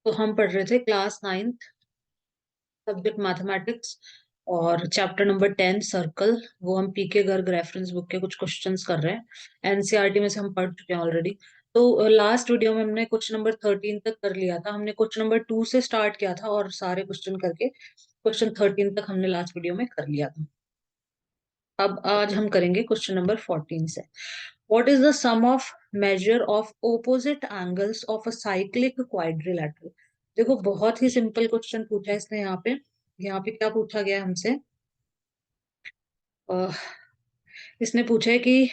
तो हम पढ़ रहे थे क्लास 9th, सब्जेक्ट मैथमेटिक्स, और चैप्टर नंबर 10 सर्कल। वो हम पीके गर्ग रेफरेंस बुक के कुछ क्वेश्चंस कर रहे हैं। एनसीईआरटी में से हम पढ़ चुके हैं ऑलरेडी। तो लास्ट वीडियो में हमने क्वेश्चन नंबर 13 तक कर लिया था। हमने क्वेश्चन नंबर 2 से स्टार्ट किया था और सारे क्वेश्चन करके क्वेश्चन 13 तक हमने लास्ट वीडियो में कर लिया था। अब आज हम करेंगे क्वेश्चन नंबर 14 से। What is the sum of measure of opposite angles of a cyclic quadrilateral. देखो, बहुत ही सिंपल क्वेश्चन पूछा है इसने यहाँ पे क्या पूछा गया है हमसे। अह, इसने पूछा है कि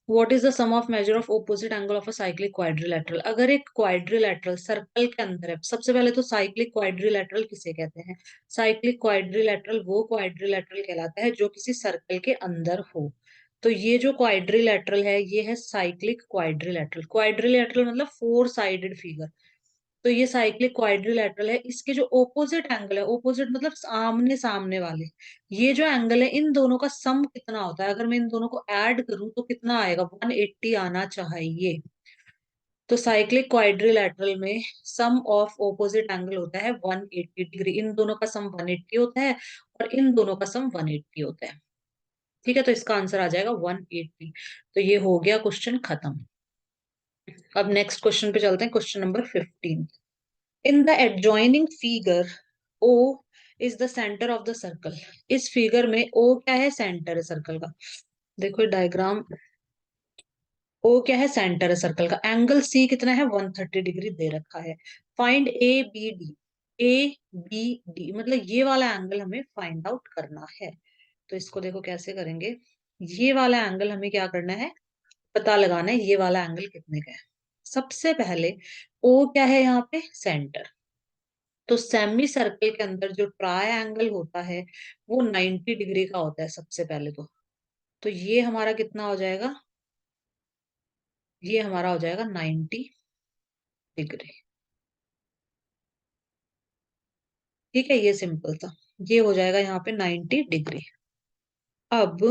what is the sum of measure of opposite angle of a cyclic quadrilateral. अगर एक क्वाड्रिलेटरल सर्कल के अंदर है, सबसे पहले तो साइक्लिक क्वाड्रिलेटरल किसे कहते हैं? साइक्लिक क्वाड्रिलेटरल वो क्वाड्रिलेटरल कहलाता है जो किसी सर्कल के अंदर हो। तो ये जो क्वाड्रिलेटरल है ये है साइक्लिक क्वाड्रिलेटरल। क्वाड्रिलेटरल मतलब फोर साइडेड फिगर। तो ये साइक्लिक क्वाड्रिलेटरल है। इसके जो ओपोजिट एंगल है, ओपोजिट मतलब आमने सामने वाले, ये जो एंगल है इन दोनों का सम कितना होता है? अगर मैं इन दोनों को ऐड करूं तो कितना आएगा? 180 आना चाहिए। तो साइक्लिक क्वाड्रिलेटरल में सम ऑफ ओपोजिट एंगल होता है 180 डिग्री। इन दोनों का सम 180 होता है और इन दोनों का सम 180 होता है। ठीक है, तो इसका आंसर आ जाएगा 180। तो ये हो गया क्वेश्चन खत्म। अब नेक्स्ट क्वेश्चन पे चलते हैं, question number 15। In the adjoining figure O is the centre of the circle. इस फिगर में ओ क्या है? सेंटर है सर्कल का। देखो डायग्राम, ओ क्या है? सेंटर है सर्कल का। एंगल सी कितना है? 130 डिग्री दे रखा है। Find A B D. A B D मतलब ये वाला एंगल हमें फाइंड आउट करना है। तो इसको देखो कैसे करेंगे। ये वाला एंगल हमें क्या करना है? पता लगाना है ये वाला एंगल कितने का है। सबसे पहले ओ क्या है यहाँ पे? सेंटर। तो सेमी सर्कल के अंदर जो ट्राई एंगल होता है वो 90 डिग्री का होता है सबसे पहले तो ये हमारा कितना हो जाएगा? ये हमारा हो जाएगा 90 डिग्री। ठीक है, ये सिंपल था। ये हो जाएगा यहाँ पे 90 डिग्री। अब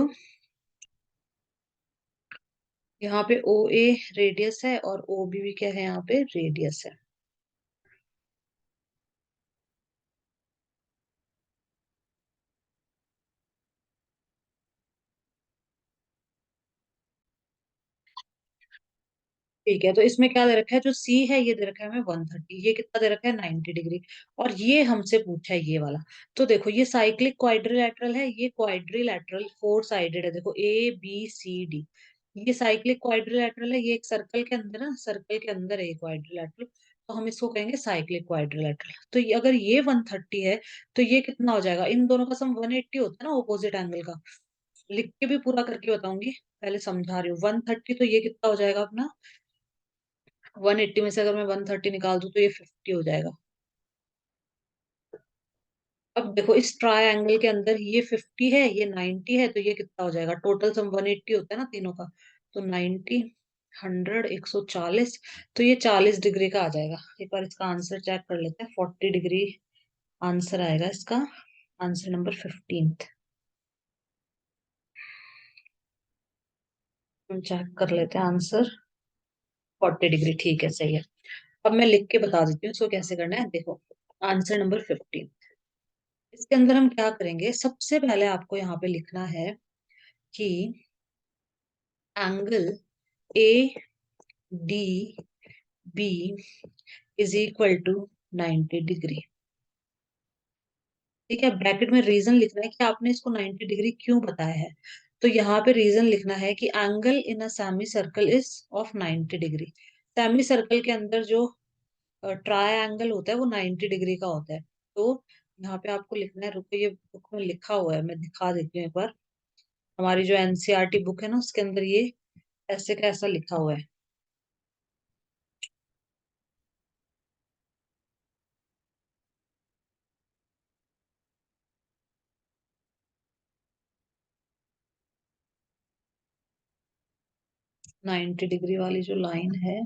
यहाँ पे ओ ए रेडियस है और ओ बी भी क्या है? यहाँ पे रेडियस है। ठीक है, तो इसमें क्या दे रखा है? जो सी है ये दे रखा है हमें 130, ये कितना दे रखा है? 90 डिग्री। और ये हमसे पूछा है ये वाला। तो देखो ये साइक्लिक क्वाड्रिलेटरल है, ये क्वाड्रिलेटरल फोर साइडेड है। देखो ए बी सी डी, ये साइक्लिक क्वाड्रिलेटरल है। ये एक सर्कल के अंदर है, सर्कल के अंदर है ये क्वाड्रिलेटरल। तो हम इसको कहेंगे साइक्लिक क्वाड्रिलेटरल। तो ये अगर ये 130 है तो ये कितना हो जाएगा? इन दोनों का सम 180 होता है ना ओपोजिट एंगल का। लिख के भी पूरा करके बताऊंगी, पहले समझा रही हूँ। 130 तो ये कितना हो जाएगा अपना? 180 में से अगर मैं 130 निकाल दूं तो ये 50 हो जाएगा। अब देखो इस ट्रायंगल के अंदर ये 50 है, ये 90 है, तो ये कितना हो जाएगा? टोटल सम 180 होता है ना तीनों का। तो 90, 100, 140, तो ये 40 डिग्री का आ जाएगा। एक बार इसका आंसर चेक कर लेते हैं। 40 डिग्री आंसर आएगा इसका। Answer number 15। हम चेक कर लेते हैं आंसर। 40 डिग्री, ठीक है, सही है। अब मैं लिख के बता देती हूँ इसको कैसे करना है। देखो आंसर नंबर 15, इसके अंदर हम क्या करेंगे? सबसे पहले आपको यहाँ पे लिखना है कि angle A D B is equal to 90 degree. ठीक है, ब्रैकेट में रीजन लिखना है कि आपने इसको 90 डिग्री क्यों बताया है। तो यहाँ पे रीजन लिखना है कि angle in a semi circle is of 90 degree. Semi circle के अंदर जो ट्राई एंगल होता है वो 90 डिग्री का होता है। तो यहाँ पे आपको लिखना है, रुको ये बुक में लिखा हुआ है, मैं दिखा देती हूँ एक बार। हमारी जो एनसीईआरटी बुक है ना उसके अंदर ये ऐसे का ऐसा लिखा हुआ है। 90 डिग्री वाली जो लाइन है,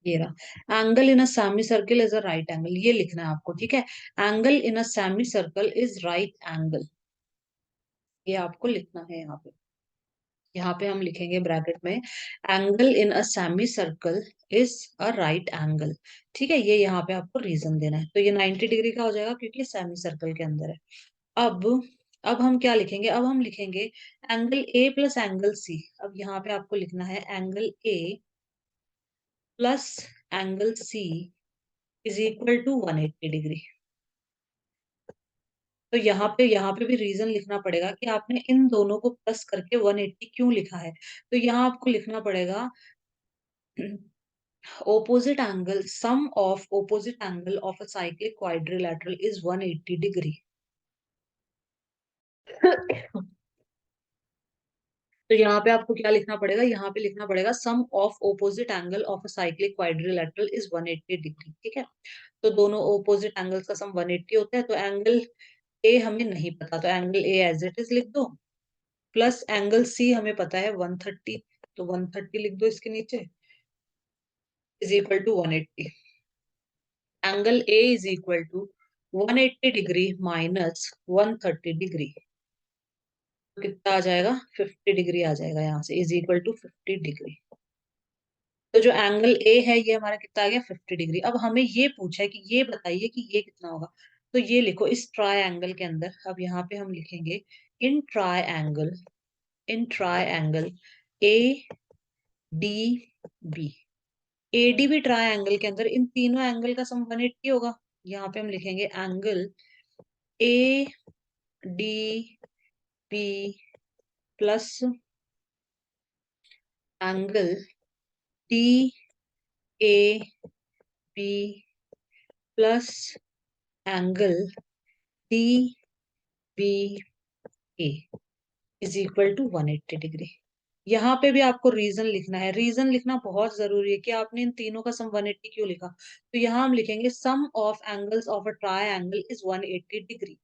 ये रहा। Angle in a semi circle is a right angle, ये लिखना है आपको। ठीक है, angle in a semi circle is right angle. ये आपको लिखना है यहाँ पे। यहाँ पे हम लिखेंगे ब्रैकेट में, angle in a semi circle is a right angle. ठीक है, ये यहाँ पे आपको रीजन देना है। तो ये 90 डिग्री का हो जाएगा क्योंकि सेमी सर्कल के अंदर है। अब अब हम क्या लिखेंगे, अब हम लिखेंगे angle A plus angle C. अब यहाँ पे आपको लिखना है angle A plus angle C is equal to 180 degree. तो यहाँ पे भी रीजन लिखना पड़ेगा कि आपने इन दोनों को प्लस करके 180 क्यों लिखा है। तो यहाँ आपको लिखना पड़ेगा opposite angle, sum of opposite angle of a cyclic quadrilateral is 180 degree. तो यहाँ पे आपको क्या लिखना पड़ेगा, यहाँ पे लिखना पड़ेगा sum of opposite angle of a cyclic quadrilateral is 180 degree. ठीक है, तो दोनों ओपोजिट एंगल्स का सम 180 होता है। तो एंगल ए हमें नहीं पता, तो angle A as it is लिख दो, प्लस एंगल सी हमें पता है 130, तो 130 लिख दो इसके नीचे, is equal to 180। Angle A is equal to 180 degree minus 130 degree, तो कितना आ जाएगा, 50 डिग्री आ जाएगा यहाँ से, इज इक्वल टू 50 डिग्री। तो जो एंगल ए है ये हमारा कितना आ गया, 50 डिग्री। अब हमें ये पूछा है कि ये बताइए कि ये कितना होगा। तो ये लिखो इस ट्राई एंगल के अंदर। अब यहाँ पे हम लिखेंगे in triangle, in triangle A D B. A D B triangle के अंदर इन तीनों एंगल का सम 180 होगा। यहाँ पे हम लिखेंगे angle A D B plus angle D A B plus angle D B A is equal to 180 degree. यहाँ पे भी आपको रीजन लिखना है। रीजन लिखना बहुत जरूरी है कि आपने इन तीनों का सम 180 क्यों लिखा। तो यहाँ हम लिखेंगे sum of angles of a triangle is 180 degree.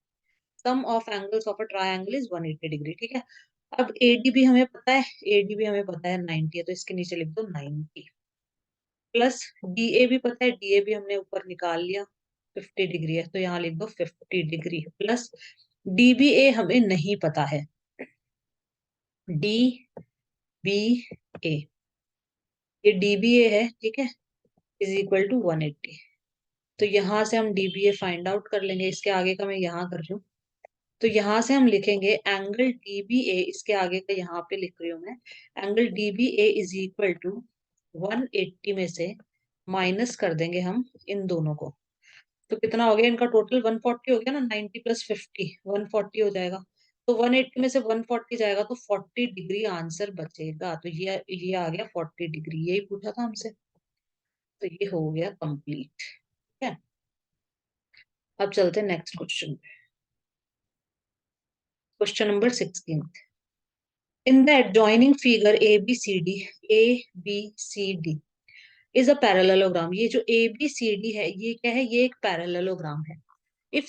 Sum of angles of a triangle is 180 degree. ठीक है, अब एडीबी हमें पता है, एडीबी हमें पता है 90 है, तो इसके नीचे लिख दो 90, प्लस डीए भी पता है, डीए भी हमने ऊपर निकाल लिया 50 डिग्री है, तो यहाँ लिख दो 50 डिग्री, प्लस डीबीए हमें नहीं पता है, डी बी ए, ये डीबीए है। ठीक है, इज इक्वल टू 180। तो यहाँ से हम डीबीए फाइंड आउट कर लेंगे। इसके आगे का मैं यहाँ कर रही हूँ। तो यहाँ से हम लिखेंगे एंगल डीबीए, इसके आगे का यहाँ पे लिख रही हूँ मैं, angle DBA is equal to 180 में से माइनस कर देंगे हम इन दोनों को। तो कितना हो गया इनका टोटल, 140 हो गया ना, 90 प्लस 50 140 हो जाएगा। तो 180 में से 140 जाएगा तो 40 डिग्री आंसर बचेगा। तो ये आ गया 40 डिग्री, यही पूछा था हमसे। तो ये हो गया कंप्लीट। ठीक है, अब चलते हैं next question. Question number 16। In the adjoining figure ABCD is a parallelogram. ये जो ABCD है ये क्या है, ये एक पैरेललोग्राम है। इफ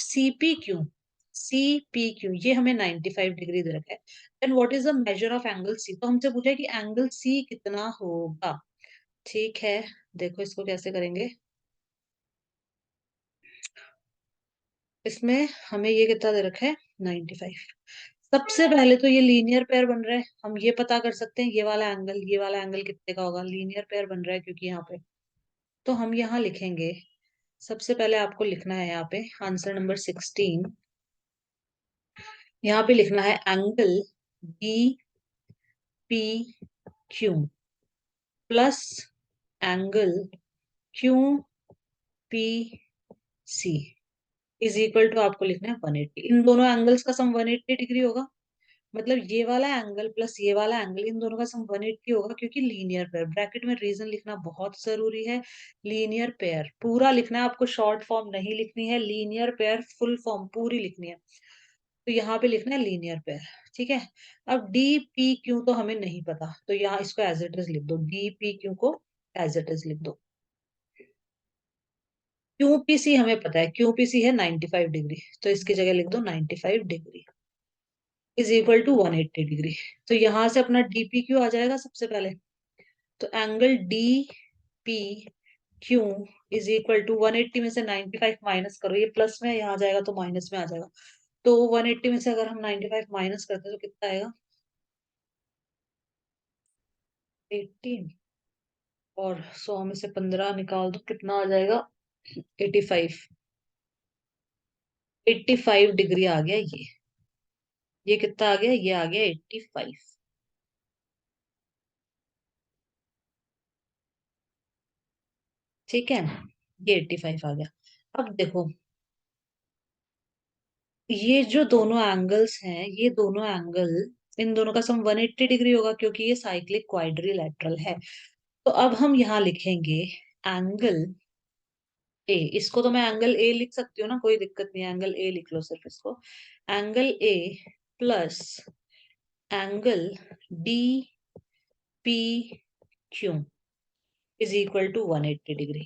CPQ ये हमें 95 डिग्री दे रखा है, then what is the measure of angle C। तो हमसे पूछा है कि एंगल C कितना होगा। ठीक है, देखो इसको कैसे करेंगे। इसमें हमें ये कितना दे रखा है, 95। सबसे पहले तो ये लीनियर पेयर बन रहा है, हम ये पता कर सकते हैं ये वाला एंगल कितने का होगा, लीनियर पेयर बन रहा है क्योंकि यहाँ पे। तो हम यहाँ लिखेंगे, सबसे पहले आपको लिखना है यहाँ पे आंसर नंबर 16। यहाँ पे लिखना है angle DPQ plus angle QPC is equal to आपको लिखना है 180। इन दोनों एंगल्स का सम 180 डिग्री होगा। मतलब ये वाला एंगल प्लस ये वाला एंगल, इन दोनों का सम 180 होगा क्योंकि लीनियर पेयर। ब्रैकेट में रीजन लिखना बहुत जरूरी है। लीनियर पेयर पूरा लिखना है आपको, शॉर्ट फॉर्म नहीं लिखनी है। लीनियर पेयर फुल फॉर्म पूरी लिखनी है। तो यहाँ पे लिखना है लीनियर पेयर। ठीक है, अब डी पी क्यू तो हमें नहीं पता, तो यहाँ इसको एज इट इज लिख दो, डी पी क्यू को एज इट इज लिख दो। क्यूपीसी हमें पता है, क्यूपीसी है 95 डिग्री, तो इसकी जगह लिख दो 95 degree is equal to 180 degree. तो यहां से अपना डीपीक्यू आ जाएगा सबसे पहले। तो angle D P Q is equal to 180 में से 95 माइनस करो, ये प्लस में यहाँ जाएगा तो माइनस में आ जाएगा। तो 180 में से अगर हम 95 माइनस करते हैं तो कितना आएगा? 18। और 100 में से 15 निकाल दो, कितना आ जाएगा? 85। 85 डिग्री आ गया ये कितना आ गया? ये आ गया 85। ठीक है, ये 85 आ गया। अब देखो, ये जो दोनों एंगल्स हैं, ये दोनों एंगल, इन दोनों का सम 180 डिग्री होगा क्योंकि ये साइक्लिक क्वाड्रिलेटरल है। तो अब हम यहाँ लिखेंगे एंगल ए। इसको तो मैं एंगल ए लिख सकती हूँ ना, कोई दिक्कत नहीं है, एंगल ए लिख लो सिर्फ इसको। Angle A plus angle D P Q is equal to 180 degree.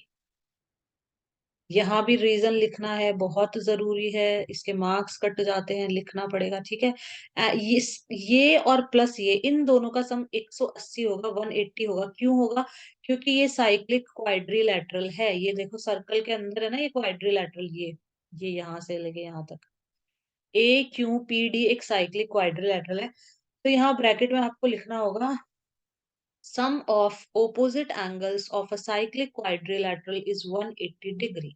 यहाँ भी रीजन लिखना है, बहुत जरूरी है, इसके मार्क्स कट जाते हैं, लिखना पड़ेगा, ठीक है। ये और प्लस ये, इन दोनों का सम 180 होगा, 180 होगा। क्यों होगा? क्योंकि ये साइक्लिक क्वाड्रिलेटरल है। ये देखो सर्कल के अंदर है ना ये क्वाड्रिलेटरल, ये यहाँ से लेके यहाँ तक ए क्यू पी डी एक साइक्लिक क्वाड्रिलेटरल है। तो यहाँ ब्रैकेट में आपको लिखना होगा sum of opposite angles of a cyclic quadrilateral is 180 degree।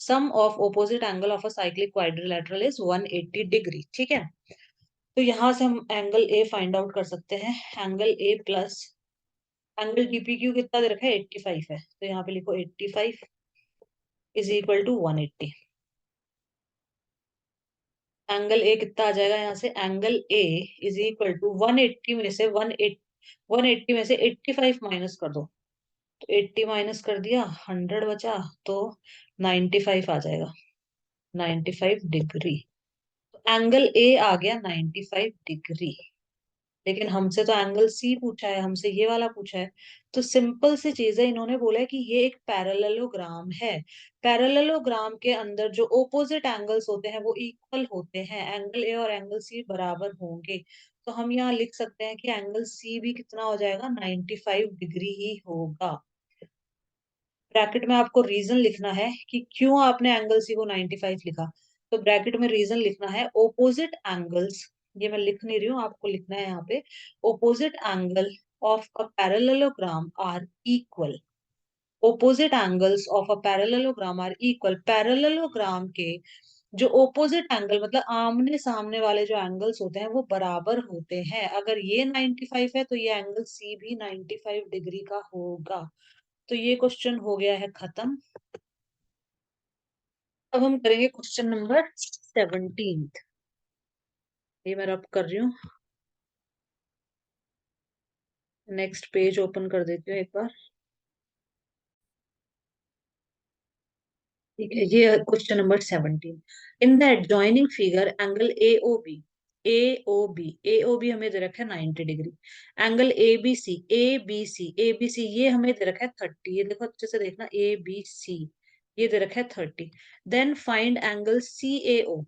Sum of opposite angle of a cyclic quadrilateral is 180 degree. ठीक है, तो यहां से हम एंगल ए फाइंड आउट कर सकते हैं। Angle A plus angle DPQ कितना दे रखा है? 85 है, तो यहाँ पे लिखो 85 is equal to 180। Angle A कितना आ जाएगा यहाँ से? Angle A is equal to 180 में से 180 में से 85 माइनस कर दो, तो 80 माइनस कर दिया, 100 बचा, तो 95 आ जाएगा, 95 डिग्री। एंगल ए आ गया 95 डिग्री। लेकिन हमसे तो एंगल सी पूछा है, हमसे ये वाला पूछा है। तो सिंपल सी चीज है, इन्होंने बोला है कि ये एक पैरेललोग्राम है। पैरेललोग्राम के अंदर जो ओपोजिट एंगल्स होते हैं वो इक्वल होते हैं, एंगल ए और एंगल सी बराबर होंगे। तो हम यहाँ लिख सकते हैं कि एंगल सी भी कितना हो जाएगा? 95 डिग्री ही होगा। ब्रैकेट में आपको रीजन लिखना है कि क्यों आपने एंगल सी को 95 लिखा। तो ब्रैकेट में रीजन लिखना है, ओपोजिट एंगल्स, ये मैं लिख नहीं रही हूँ, आपको लिखना है यहाँ पे, opposite angle of a parallelogram are equal. Opposite angles of a parallelogram are equal. Parallelogram के जो ओपोजिट एंगल मतलब आमने सामने वाले जो एंगल्स होते हैं वो बराबर होते हैं। अगर ये 95 है तो ये एंगल सी भी 95 डिग्री का होगा। तो ये क्वेश्चन हो गया है खत्म। अब हम करेंगे क्वेश्चन नंबर 17। ये मैं रब कर रही हूँ, नेक्स्ट पेज ओपन कर देती हूँ एक बार। ठीक है, ये question number 17। In the adjoining figure angle A O B हमें दे रखा है 90 degree. Angle A B C ये हमें दे रखा है 30। ये देखो अच्छे से देखना, ए बी सी ये दे रखा है 30। Then find angle C A ओ।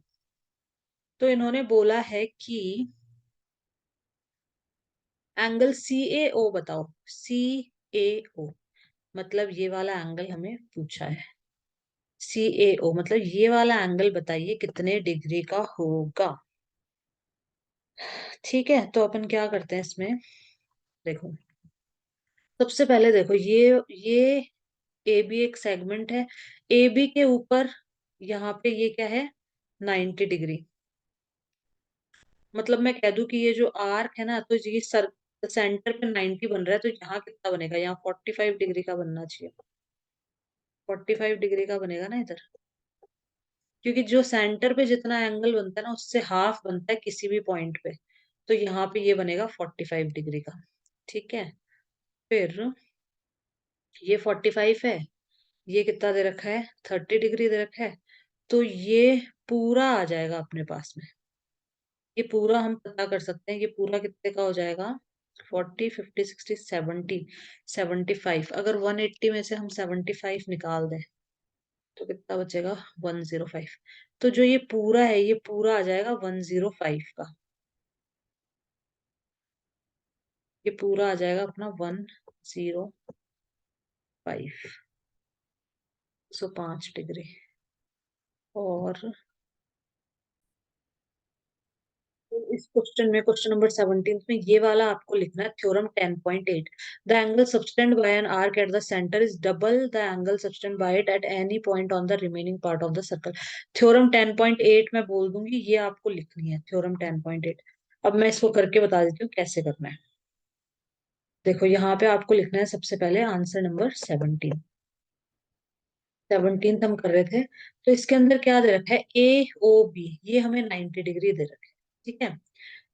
तो इन्होंने बोला है कि एंगल सी ए ओ बताओ। सी ए ओ मतलब ये वाला एंगल हमें पूछा है। सी ए ओ मतलब ये वाला एंगल बताइए कितने डिग्री का होगा। ठीक है, तो अपन क्या करते हैं इसमें, देखो सबसे पहले देखो ये ए बी एक सेगमेंट है। ए बी के ऊपर यहाँ पे ये क्या है? 90 डिग्री। मतलब मैं कह दूं कि ये जो आर्क है ना, तो ये सर सेंटर पे 90 बन रहा है, तो यहाँ कितना बनेगा? यहाँ 45 डिग्री का बनना चाहिए। 45 डिग्री का बनेगा ना इधर, क्योंकि जो सेंटर पे जितना एंगल बनता है ना उससे हाफ बनता है किसी भी पॉइंट पे। तो यहाँ पे ये बनेगा 45 डिग्री का। ठीक है, फिर ये 45 है, ये कितना दे रखा है? 30 डिग्री दे रखा है। तो ये पूरा आ जाएगा अपने पास में। ये पूरा हम पता कर सकते हैं कि पूरा कितने का हो जाएगा। 40 50 60 70 75। अगर 180 में से हम 75 निकाल दें तो कितना बचेगा? 105। तो जो ये पूरा है ये पूरा आ जाएगा 105 का। ये पूरा आ जाएगा अपना 105, 105 डिग्री। और इस क्वेश्चन में, क्वेश्चन नंबर 17 में ये वाला आपको लिखना है, theorem 10.8। The angle subtend by an arc at the centre is double the angle subtend by it at any point on the remaining part of the circle. Theorem 10.8 मैं बोल दूंगी, ये आपको लिखनी है थ्योरम 10.8। अब मैं इसको करके बता देती हूँ कैसे करना है। देखो यहाँ पे आपको लिखना है सबसे पहले आंसर नंबर 17 हम कर रहे थे। तो इसके अंदर क्या दे रखा है, ए ओ बी, ये हमें 90 डिग्री दे रखा है, ठीक है।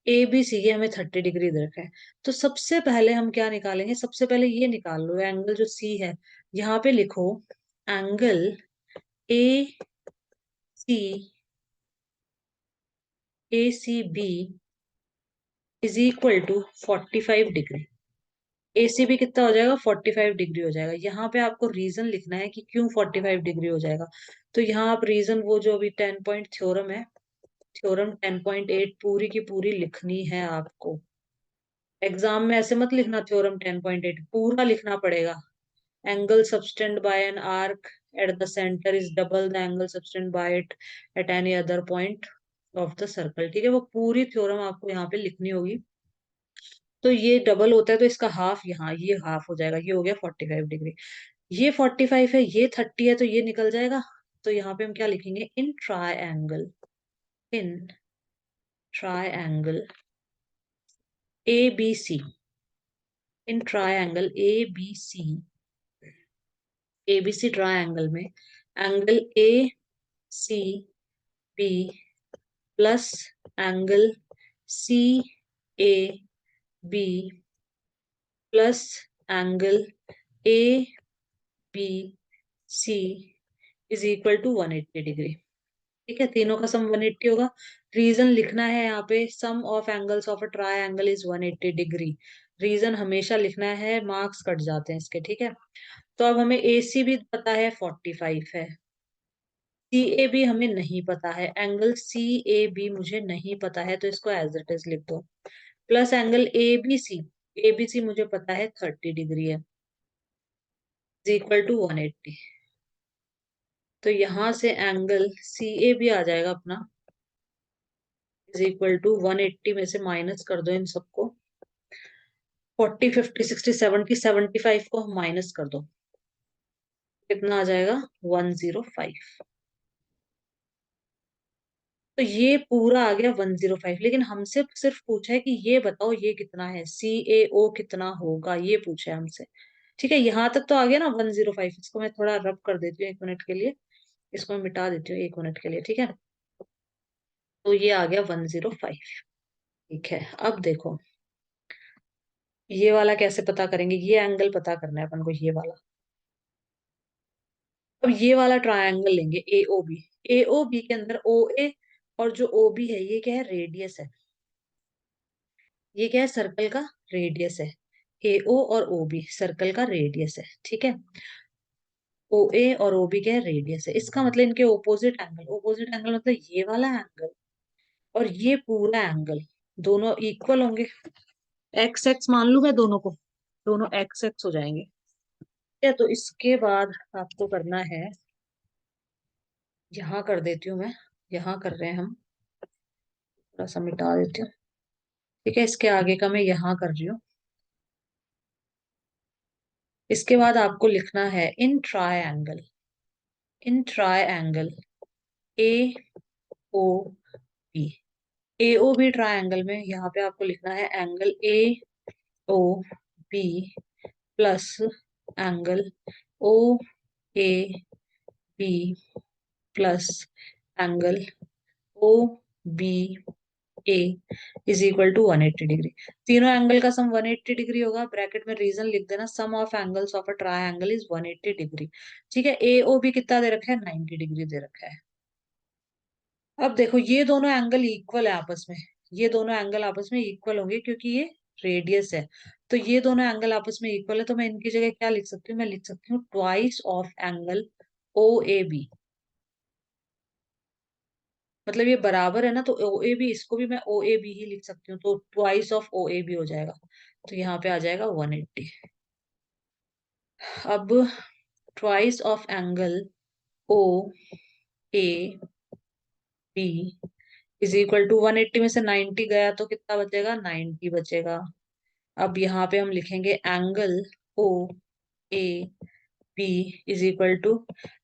ए बी सी, ये हमें 30 डिग्री दे रखा है। तो सबसे पहले हम क्या निकालेंगे, सबसे पहले ये निकाल लो एंगल जो सी है। यहाँ पे लिखो angle A C, A C B is equal to 45 degree. ACB कितना हो जाएगा, 45 डिग्री हो जाएगा। यहाँ पे आपको रीजन लिखना है कि क्यों 45 डिग्री हो जाएगा। तो यहाँ आप रीजन, वो जो अभी 10 पॉइंट थ्योरम है, थ्योरम 10.8 पूरी की पूरी लिखनी है आपको। एग्जाम में ऐसे मत लिखना थ्योरम 10.8, पूरा लिखना पड़ेगा। Angle subtend by an arc at the centre is double the angle subtend by it at any other point of the circle, ठीक है। वो पूरी थ्योरम आपको यहाँ पे लिखनी होगी। तो ये डबल होता है तो इसका हाफ, यहाँ ये हाफ हो जाएगा, ये हो गया 45 डिग्री। ये 45 है, ये 30 है, तो ये निकल जाएगा। तो यहाँ पे हम क्या लिखेंगे, in triangle, in triangle A B C, in triangle A B C, A B C triangle में angle A C B plus angle C A B plus angle A B C is equal to 180 degree, ठीक है। तीनों का sum 180 होगा। Reason लिखना है यहाँ पे, sum of angles of a triangle is 180 degree. Reason हमेशा लिखना है, मार्क्स कट जाते हैं इसके, ठीक है। तो अब हमें ए सी भी पता है 45 है, सी ए बी हमें नहीं पता है, एंगल सी ए बी मुझे नहीं पता है, तो इसको एज इट इज लिख दो। Plus angle A B C, A B C मुझे पता है 30 डिग्री है, इज इक्वल टू 180। तो यहां से एंगल सी ए बी आ जाएगा अपना, इज इक्वल टू 180 में से माइनस कर दो इन सबको, 40 50 60 70, 75 को हम माइनस कर दो, कितना आ जाएगा 105। तो ये पूरा आ गया 105। लेकिन हमसे सिर्फ पूछा है कि ये बताओ ये कितना है, सी ए ओ कितना होगा, ये पूछा है हमसे, ठीक है। यहाँ तक तो आ गया ना 105। इसको मैं थोड़ा रब कर देती हूँ 1 मिनट के लिए, इसको मैं मिटा देती हूँ 1 मिनट के लिए, ठीक है। तो ये आ गया 105, ठीक है। अब देखो ये वाला कैसे पता करेंगे, ये एंगल पता करना है अपन को, ये वाला। अब ये वाला ट्रायंगल लेंगे ए O B, A O B के अंदर ओ ए और जो ओ बी है, ये क्या है, रेडियस है। ये क्या है, सर्कल का रेडियस है। ए ओ और ओ बी सर्कल का रेडियस है, ठीक है। ओ ए और ओ बी क्या है, रेडियस है। इसका मतलब इनके ओपोजिट एंगल, ओपोजिट एंगल मतलब ये वाला एंगल और ये पूरा एंगल दोनों इक्वल होंगे। एक्स एक्स मान लू मैं दोनों को, दोनों एक्स एक्स हो जाएंगे, ठीक है। तो इसके बाद आपको करना है, यहाँ कर देती हूँ मैं, यहाँ कर रहे हैं हम, थोड़ा सा मिटा देती हूँ, ठीक है। इसके आगे का मैं यहाँ कर रही हूँ। इसके बाद आपको लिखना है in triangle, in triangle A O B, A O B triangle में यहाँ पे आपको लिखना है angle A O B plus angle O A B plus angle O B A is equal to 180 degree. तीनों angle का sum 180 degree होगा। Bracket में रीजन लिख देना, sum of angles of a triangle is 180 degree, ठीक है। ए O B कितना दे रखा है, 90 डिग्री दे रखा है। अब देखो ये दोनों एंगल इक्वल है आपस में, ये दोनों एंगल आपस में इक्वल होंगे क्योंकि ये रेडियस है। तो ये दोनों एंगल आपस में इक्वल है, तो मैं इनकी जगह क्या लिख सकती हूँ, मैं लिख सकती हूँ twice of angle O A B. मतलब ये बराबर है ना, तो ओ ए बी, इसको भी मैं ओ ए बी ही लिख सकती हूँ, तो twice of O A B हो जाएगा। तो यहाँ पे आ जाएगा 180। अब twice of angle O A B is equal to 180 में से 90 गया तो कितना बचेगा, 90 बचेगा। अब यहाँ पे हम लिखेंगे angle O A B is equal to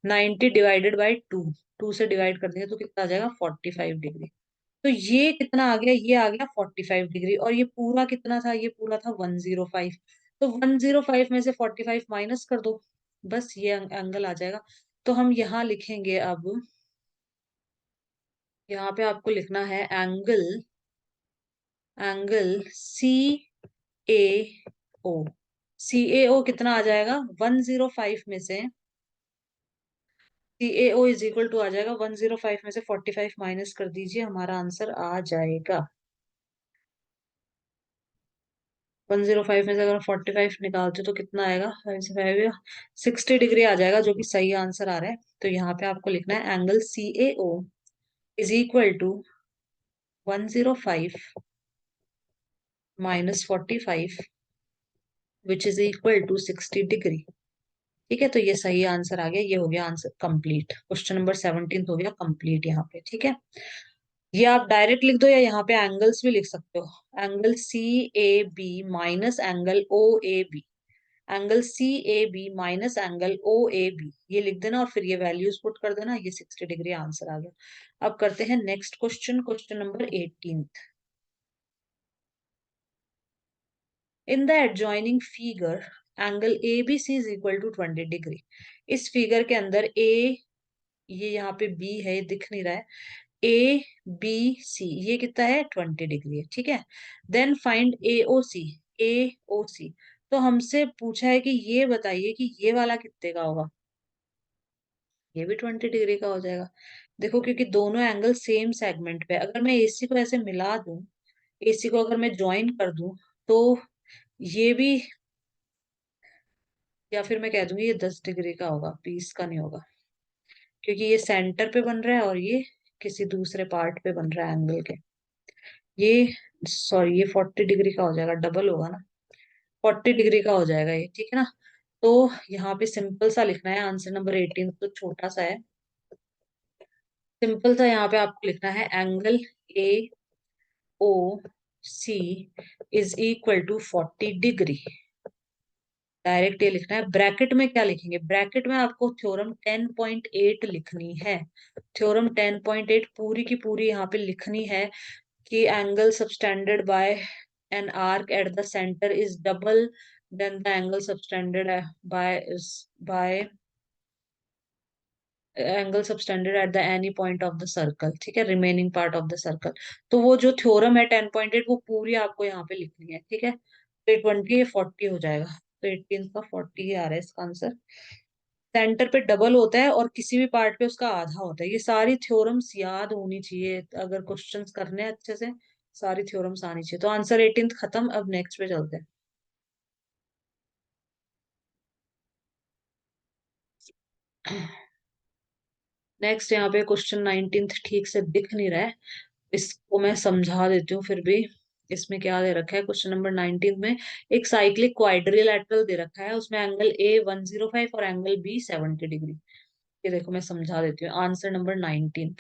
90 divided by two, two से डिवाइड कर देंगे तो कितना आ जाएगा 45 डिग्री। तो ये कितना आ गया, ये आ गया 45 डिग्री, और ये पूरा कितना था, ये पूरा था 105। तो 105 में से 45 माइनस कर दो, बस ये एंगल आ जाएगा। तो हम यहाँ लिखेंगे अब, यहाँ पे आपको लिखना है angle, angle C A O. C A ओ कितना आ जाएगा, 105 में से सी A O is equal to आ जाएगा 105 में से 45 माइनस कर दीजिए, हमारा आंसर आ जाएगा 105 में से अगर 45 निकालते तो कितना आएगा, 5 से 5 60 डिग्री आ जाएगा, जो कि सही आंसर आ रहा है। तो यहाँ पे आपको लिखना है angle C A O is equal to 105 minus 45 which is equal to 60 degree. ठीक है, तो ये सही आंसर आ गया, ये हो गया आंसर कंप्लीट, क्वेश्चन नंबर 17 हो गया कंप्लीट यहाँ पे। ठीक है, ये आप डायरेक्ट लिख दो या यहाँ पे एंगल्स भी लिख सकते हो, angle C A B minus angle O A B, angle C A B minus angle O A B, ये लिख देना और फिर ये वैल्यूज पुट कर देना, ये 60 डिग्री आंसर आ गया। अब करते हैं next question, question number 18। In the adjoining figure angle A B C is equal to 20 degree. इस फिगर के अंदर ए, ये यहाँ पे बी है, ये दिख नहीं रहा है, ए बी सी ये कितना है, 20 डिग्री है। ठीक है, then find A O C, A O सी। तो हमसे पूछा है कि ये बताइए कि ये वाला कितने का होगा, ये भी 20 डिग्री का हो जाएगा। देखो क्योंकि दोनों एंगल सेम सेगमेंट पे है। अगर मैं एसी को ऐसे मिला दूं, एसी को अगर मैं ज्वाइन कर दूं, तो ये भी, या फिर मैं कह दूंगी ये 10 डिग्री का होगा, 20 का नहीं होगा, क्योंकि ये सेंटर पे बन रहा है और ये किसी दूसरे पार्ट पे बन रहा है एंगल के। ये, सॉरी, ये 40 डिग्री का हो जाएगा, डबल होगा ना, 40 डिग्री का हो जाएगा ये। ठीक है ना, तो यहाँ पे सिंपल सा लिखना है, आंसर नंबर 18 तो छोटा सा है, सिंपल सा यहाँ पे आपको लिखना है angle A O C is equal to 40 degree. Direct ये लिखना है, ब्रैकेट में क्या लिखेंगे, ब्रैकेट में आपको थ्योरम 10.8 लिखनी है। थ्योरम 10.8 पूरी की पूरी यहाँ पे लिखनी है कि angle subtended by an arc at the centre is double then the angle subtended by by angle subtended at the any point of the circle. ठीक है, remaining part of the circle. तो वो जो थ्योरम है 10.8 वो पूरी आपको यहाँ पे लिखनी है। ठीक है, तो 20 ये 40 हो जाएगा, तो 18 का 40 ही आ रहा है इसका आंसर। सेंटर पे डबल होता है और किसी भी पार्ट पे उसका आधा होता है, ये सारी थ्योरम्स याद होनी चाहिए अगर क्वेश्चंस करने हैं अच्छे से, सारी थ्योरम्स आनी चाहिए। तो आंसर 18 खत्म, अब नेक्स्ट पे चलते हैं। नेक्स्ट यहाँ पे क्वेश्चन 19 ठीक से दिख नहीं रहा है, इसको मैं समझा देती हूँ फिर भी। इसमें क्या दे रखा है, क्वेश्चन नंबर 19 में एक साइक्लिक क्वाड्रिलैटरल दे रखा है, उसमें एंगल ए 105 और एंगल बी 70 डिग्री। ये देखो मैं समझा देती हूँ, आंसर नंबर 19,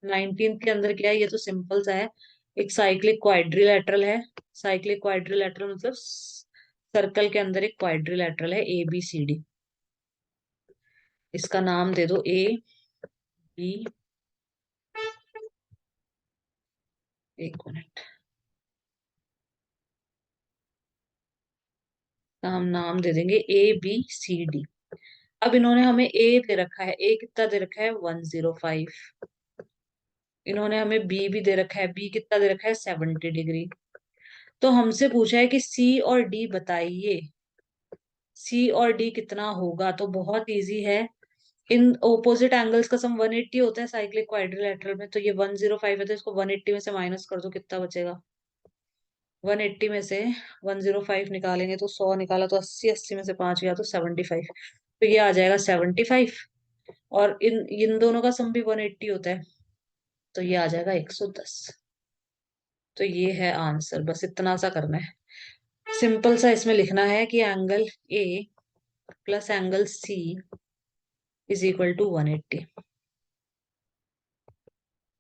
19 के अंदर क्या है, ये तो सिंपल सा है, एक साइक्लिक क्वाड्रिलैटरल है। साइक्लिक क्वाड्रिलैटरल मतलब सर्कल के अंदर एक क्वाड्रिलैटरल है ए बी सी डी। इसका नाम दे दो ए बी, एक मिनट का हम नाम दे देंगे ए बी सी डी। अब इन्होंने हमें ए दे रखा है, ए कितना दे रखा है 105। इन्होंने हमें बी भी दे रखा है, बी कितना दे रखा है 70 डिग्री। तो हमसे पूछा है कि सी और डी बताइए, सी और डी कितना होगा। तो बहुत इजी है, इन ओपोजिट एंगल्स का सम 180 होता है साइक्लिक क्वाड्रिलेटरल में, तो ये 105 है तो इसको 180 में से माइनस कर दो, कितना बचेगा, 180 में से 105 निकालेंगे तो 100 निकाला तो 80, 80 में से 5 गया तो 75, तो ये आ जाएगा 75। और इन इन दोनों का सम भी 180 होता है, तो ये आ जाएगा 110। तो ये है आंसर, बस इतना सा करना है, सिंपल सा इसमें लिखना है कि angle A plus angle C is equal to 180।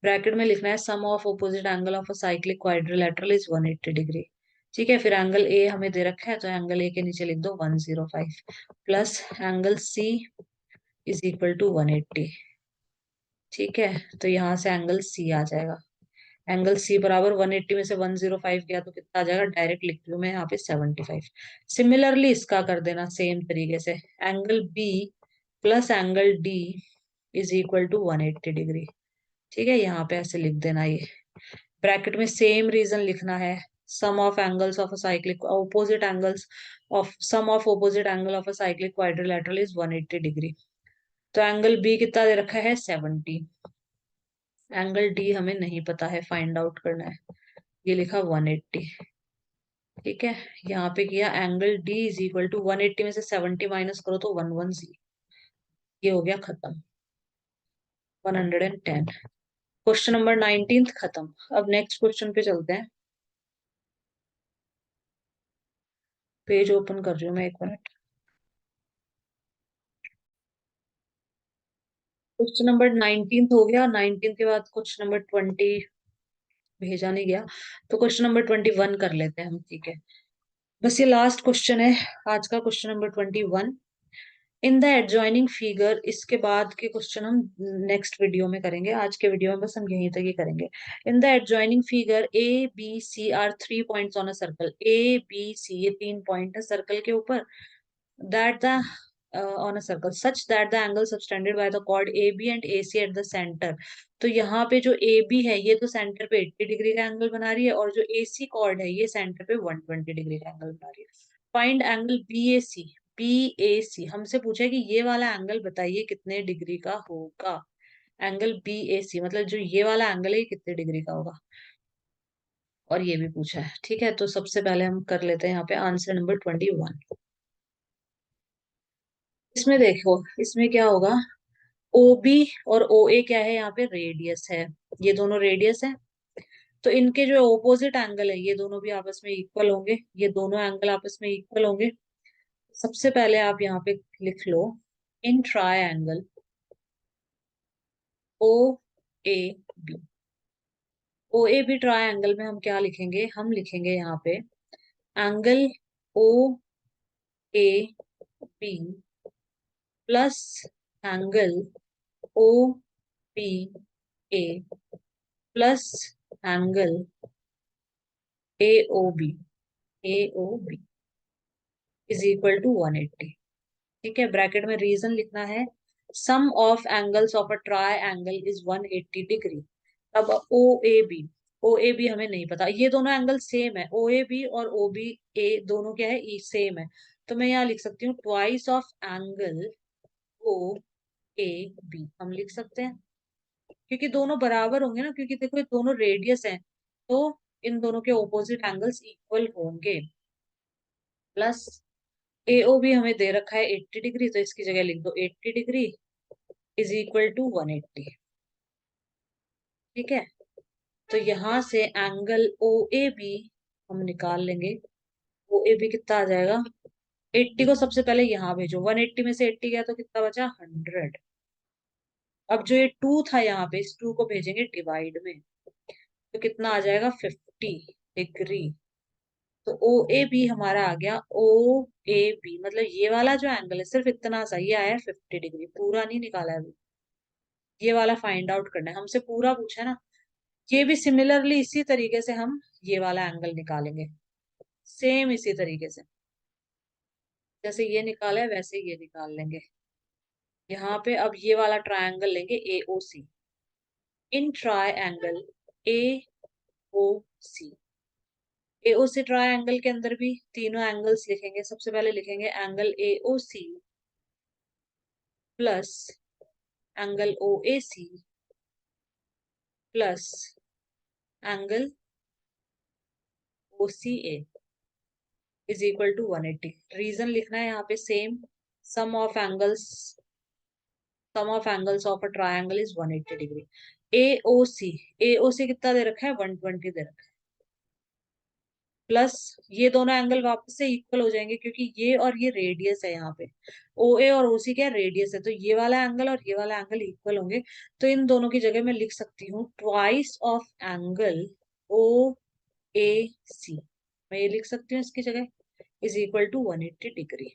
Bracket में लिखना है sum of opposite angle of a cyclic quadrilateral is 180 degree. ठीक है, फिर एंगल ए हमें दे रखा है तो एंगल ए के नीचे लिख दो 105 plus angle C is equal to 180। ठीक है, तो यहाँ से एंगल सी आ जाएगा। एंगल सी बराबर 180 में से 105 गया तो कितना आ जाएगा, डायरेक्ट लिख लूँ मैं यहाँ पे 75। सिमिलरली इसका कर देना सेम तरीके से, angle B plus angle D is equal to 180 degree. ठीक है, यहाँ पे ऐसे लिख देना ये। ब्रैकेट में सेम रीजन लिखना है, sum of angles of a cyclic opposite angles of sum of opposite angle of a cyclic quadrilateral is 180 degree. तो एंगल बी कितना दे रखा है 70। एंगल डी हमें नहीं पता है, फाइंड आउट करना है, ये लिखा 180। ठीक है, यहाँ पे किया angle D is equal to 180 में से 70 माइनस करो तो 110। ये हो गया खत्म, 110। क्वेश्चन नंबर 19 खत्म। अब नेक्स्ट क्वेश्चन पे चलते हैं। पेज ओपन कर रही हूँ मैं, एक मिनट। क्वेश्चन नंबर 19 हो गया, 19 के बाद क्वेश्चन नंबर 20 भेजा नहीं गया, तो क्वेश्चन नंबर 21 कर लेते हैं हम। ठीक है, बस ये लास्ट क्वेश्चन है आज का, question number 21। In the adjoining figure, इसके बाद के क्वेश्चन हम नेक्स्ट वीडियो में करेंगे, आज के वीडियो में बस हम यहीं तक ही करेंगे। In the adjoining figure A B C are 3 points on a circle. A B C ये 3 पॉइंट है सर्कल के ऊपर, that the on a circle such that the angle subtended by the chord AB and AC at the center। तो यहाँ पे जो AB है ये तो सेंटर पे 80 डिग्री का एंगल बना रही है, और जो AC कॉर्ड है ये सेंटर पे 120 डिग्री का एंगल बना रही है। Find angle BAC। BAC हमसे पूछा है कि ये वाला एंगल बताइए कितने डिग्री का होगा। एंगल BAC मतलब जो ये वाला एंगल है ये कितने डिग्री का होगा, और ये भी पूछा है। ठीक है, तो सबसे पहले हम कर लेते हैं यहाँ पे आंसर नंबर 21। इसमें देखो, इसमें क्या होगा, ओ बी और ओ ए क्या है, यहाँ पे रेडियस है, ये दोनों रेडियस है। तो इनके जो ओपोजिट एंगल है ये दोनों भी आपस में इक्वल होंगे, ये दोनों एंगल आपस में इक्वल होंगे। सबसे पहले आप यहाँ पे लिख लो, in triangle O A B. O A B triangle में हम क्या लिखेंगे, हम लिखेंगे यहाँ पे angle O A B plus angle O B A plus angle A O B. A O B is equal to 180। ठीक है, ब्रैकेट में रीजन लिखना है, sum of angles of a triangle is 180 degree. अब O A B हमें नहीं पता, ये दोनों एंगल सेम है, ओ ए बी और ओ बी ए दोनों क्या है, सेम है। तो मैं यहाँ लिख सकती हूँ twice of angle O A B, हम लिख सकते हैं, क्योंकि दोनों बराबर होंगे ना, क्योंकि देखो ये दोनों रेडियस हैं, तो इन दोनों के ऑपोजिट एंगल्स इक्वल होंगे। प्लस एओ भी हमें दे रखा है 80 डिग्री, तो इसकी जगह लिख दो 80 डिग्री इज इक्वल टू 180। ठीक है, तो यहां से एंगल ओ ए बी हम निकाल लेंगे। ओ ए बी कितना आ जाएगा, 80 को सबसे पहले यहाँ भेजो, 180 में से 80 गया तो कितना बचा 100। अब जो ये 2 था यहाँ पे, इस 2 को भेजेंगे डिवाइड में, तो कितना आ जाएगा 50 डिग्री। तो ओ ए बी हमारा आ गया, ओ ए बी मतलब ये वाला जो एंगल है सिर्फ इतना सा ये आया 50 डिग्री, पूरा नहीं निकाला है अभी, ये वाला फाइंड आउट करना है हमसे, पूरा पूछा है ना। ये भी सिमिलरली इसी तरीके से हम ये वाला एंगल निकालेंगे, सेम इसी तरीके से, जैसे ये निकाला है वैसे ये निकाल लेंगे। यहाँ पे अब ये वाला ट्रायंगल लेंगे ए O C. In triangle A O C, A O C triangle के अंदर भी तीनों एंगल्स लिखेंगे। सबसे पहले लिखेंगे angle A O C plus angle O A C plus angle O C A is equal to 180। Reason लिखना है यहाँ पे same, sum of angles sum of angles of a triangle is 180 degree. A O C, A O C कितना दे रखा है 120 दे रखा है। प्लस ये दोनों एंगल वापस से इक्वल हो जाएंगे, क्योंकि ये और ये रेडियस है यहाँ पे। ओ ए और ओसी क्या रेडियस है, तो ये वाला एंगल और ये वाला एंगल इक्वल होंगे। तो इन दोनों की जगह मैं लिख सकती हूँ twice of angle O A सी। मैं ये लिख सकती हूँ इसकी जगह इज इक्वल टू 180 डिग्री।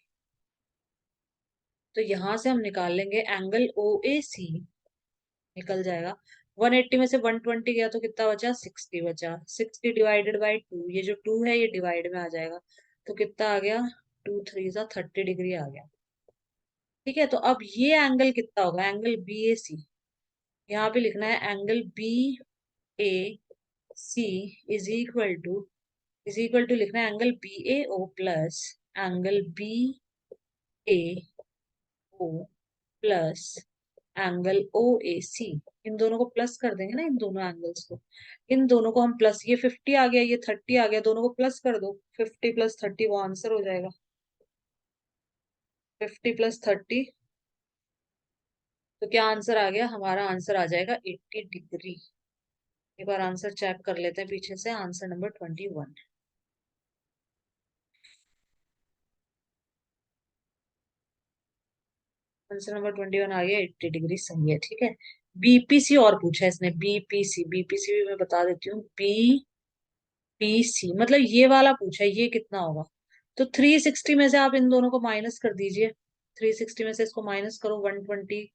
तो यहां से हम निकाल लेंगे एंगल ओ ए सी, निकल जाएगा। 180 में से 120 गया तो कितना बचा, 60 बचा। 60 डिवाइडेड बाई 2, ये जो 2 है ये डिवाइड में आ जाएगा, तो कितना आ गया, 2 3 30 डिग्री आ गया। ठीक है, तो अब ये एंगल कितना होगा, एंगल बी ए सी। यहाँ पे लिखना है angle B A C is equal to लिखना है angle B A O plus angle B A O plus angle O A C. इन दोनों को प्लस कर देंगे ना, इन दोनों एंगल्स को, इन दोनों को हम प्लस, ये 50 आ गया ये 30 आ गया, दोनों को प्लस कर दो, 50 प्लस 30 वो आंसर हो जाएगा। 50 प्लस 30, तो क्या आंसर आ गया, हमारा आंसर आ जाएगा 80 डिग्री। एक बार आंसर चेक कर लेते हैं पीछे से, आंसर नंबर 21। आंसर नंबर 21 आ गया, 80 डिग्री सही है। ठीक है, बीपीसी और पूछा है इसने, बीपीसी, बीपीसी भी मैं बता देती हूँ, बीपीसी मतलब ये वाला पूछा है, ये कितना होगा। तो 360 में से आप इन दोनों को माइनस कर दीजिए, 360 में से इसको माइनस करो, 120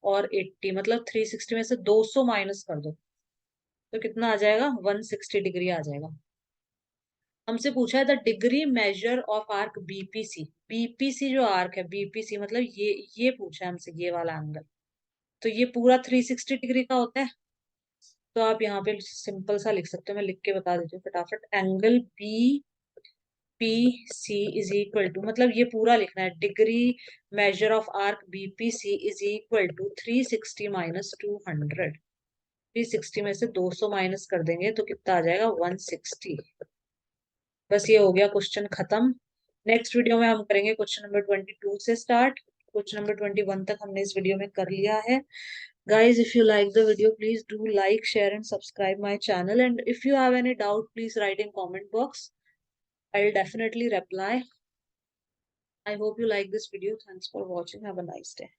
और 80, मतलब 360 में से 200 माइनस कर दो, तो कितना आ जाएगा, 160 डिग्री आ जाएगा। हमसे पूछा है the degree measure of arc BPC. BPC जो आर्क है, बीपीसी मतलब ये पूछा है हमसे, ये वाला एंगल, तो ये पूरा 360 डिग्री का होता है। तो आप यहाँ पे सिंपल सा लिख सकते हो, मैं लिख के बता देती हूँ फटाफट, angle B P C is equal to, मतलब ये पूरा लिखना है, degree measure of arc BPC is equal to 360 minus 200। 360 में से 200 माइनस कर देंगे तो कितना आ जाएगा, 160। बस ये हो गया क्वेश्चन खत्म। नेक्स्ट वीडियो में हम करेंगे क्वेश्चन नंबर 22 से स्टार्ट। क्वेश्चन नंबर 21 तक हमने इस वीडियो में कर लिया है। Guys, if you like the video, please do like, share and subscribe my channel. And if you have any doubt, please write in comment box. I'll definitely reply. I hope you like this video. Thanks for watching. Have a nice day.